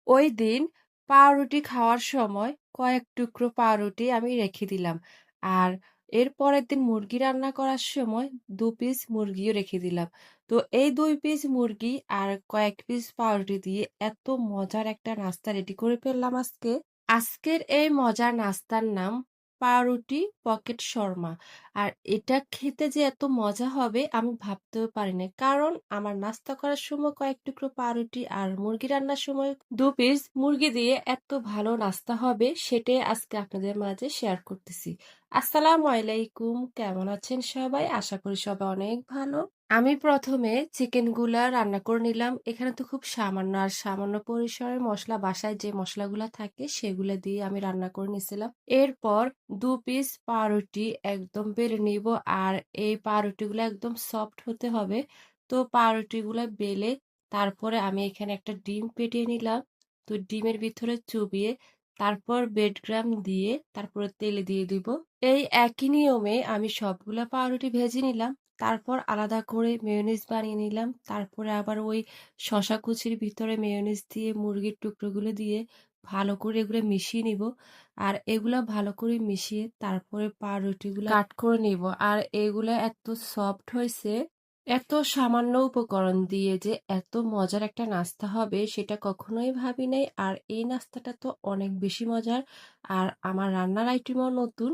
ওই দিন পাউরুটি খাওয়ার সময় কয়েক টুকরো পাউরুটি আমি রেখে দিলাম। আর এর পরের দিন মুরগি রান্না করার সময় ২ পিস মুরগিও রেখে দিলাম। তো এই ২ পিস মুরগি আর কয়েক পিস পাউরুটি দিয়ে এত মজার একটা নাস্তা রেডি করে ফেললাম আজকে। আজকের এই মজার নাস্তার নাম পাউরুটি পকেট শর্মা। আর এটা খেতে যে এত মজা হবে আমি ভাবতেও পারিনি। কারণ আমার নাস্তা করার সময় কয়েক টুকরো পাউরুটি আর মুরগি রান্নার সময় ২ পিস মুরগি দিয়ে এত ভালো নাস্তা হবে সেটাই আজকে আপনাদের মাঝে শেয়ার করতেছি। আসসালামু আলাইকুম, কেমন আছেন সবাই? আশা করি সবাই অনেক ভালো। আমি প্রথমে চিকেনগুলা রান্না করে নিলাম। এখানে তো খুব সামান্য আর সামান্য পরিসরে মসলা, বাসায় যে মসলাগুলা থাকে সেগুলা দিয়ে আমি রান্না করে নিছিলাম। এরপর ২ পিস পাউরুটি একদম বেলে নিব। আর এই পাউরুটিগুলো একদম সফট হতে হবে। তো পাউরুটিগুলা বেলে তারপরে আমি এখানে একটা ডিম ফেটিয়ে নিলাম। তো ডিমের ভিতরে চুবিয়ে তারপর ব্রেডক্রাম দিয়ে তারপরে তেলে দিয়ে দিব। এই একই নিয়মে আমি সবগুলা পাউরুটি ভেজে নিলাম। তারপর আলাদা করে মেয়োনিজ বানিয়ে নিলাম। তারপরে আবার ওই শসা কুচির ভিতরে মেয়োনিজ দিয়ে মুরগির টুকরোগুলো দিয়ে ভালো করে এগুলো মিশিয়ে নিব। আর এগুলা ভালো করে মিশিয়ে তারপরে পাউরুটিগুলো কাট করে নিব। আর এগুলা এত সফট হয়েছে, এত সামান্য উপকরণ দিয়ে যে এত মজার একটা নাস্তা হবে সেটা কখনোই ভাবি নাই। আর এই নাস্তাটা তো অনেক বেশি মজার। আর আমার রান্নার আইটেমও নতুন।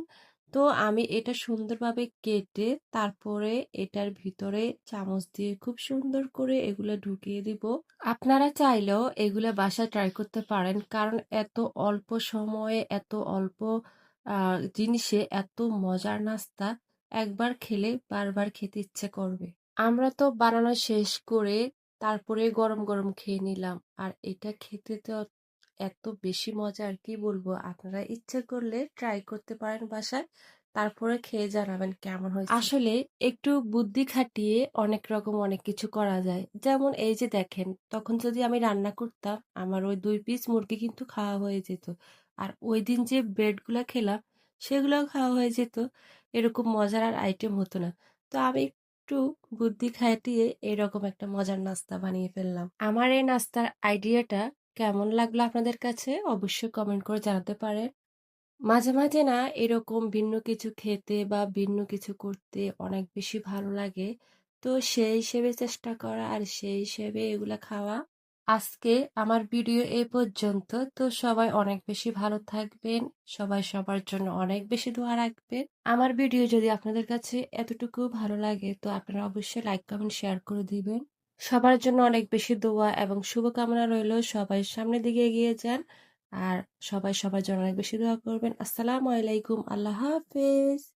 তো আমি এটা সুন্দরভাবে কেটে তারপরে এটার ভিতরে চামচ দিয়ে খুব সুন্দর করে এগুলো ঢুকিয়ে দিব। আপনারা চাইলেও এগুলো বাসায় ট্রাই করতে পারেন, কারণ এত অল্প সময়ে এত অল্প জিনিসে এত মজার নাস্তা একবার খেলে বারবার খেতে ইচ্ছে করবে। আমরা তো বানানো শেষ করে তারপরে গরম গরম খেয়ে নিলাম। আর এটা খেতে তো এত বেশি মজা, আর কি বলবো। আপনারা ইচ্ছে করলে ট্রাই করতে পারেন বাসায়, তারপরে খেয়ে জানাবেন কেমন হয়েছে। আসলে একটু বুদ্ধি খাটিয়ে অনেক রকম অনেক কিছু করা যায়। যেমন এই যে দেখেন, তখন যদি আমি রান্না করতাম আমার ওই ২ পিস মুরগি কিন্তু খাওয়া হয়ে যেত। আর ওই দিন যে ব্রেডগুলা খেলাম সেগুলোও খাওয়া হয়ে যেত। এরকম মজার আর আইটেম হতো না। তো আমি একটু বুদ্ধি খাটিয়ে এরকম একটা মজার নাস্তা বানিয়ে ফেললাম। আমার এই নাস্তার আইডিয়াটা কেমন লাগলো আপনাদের কাছে অবশ্যই কমেন্ট করে জানাতে পারেন। মাঝে মাঝে না এরকম ভিন্ন কিছু খেতে বা ভিন্ন কিছু করতে অনেক বেশি ভালো লাগে। তো সেই হিসেবে চেষ্টা করা আর সেই হিসেবে এগুলা খাওয়া। আজকে আমার ভিডিও এই পর্যন্ত। তো সবাই অনেক বেশি ভালো থাকবেন। সবাই সবার জন্য অনেক বেশি দোয়া রাখবেন। আমার ভিডিও যদি আপনাদের কাছে এতটুকু ভালো লাগে তো আপনারা অবশ্যই লাইক কমেন্ট শেয়ার করে দিবেন। সবার জন্য অনেক বেশি দোয়া এবং শুভকামনা রইল। সবাই সামনের দিকে এগিয়ে যান। আর সবাই সবার জন্য অনেক বেশি দোয়া করবেন। আসসালামু আলাইকুম, আল্লাহ হাফেজ।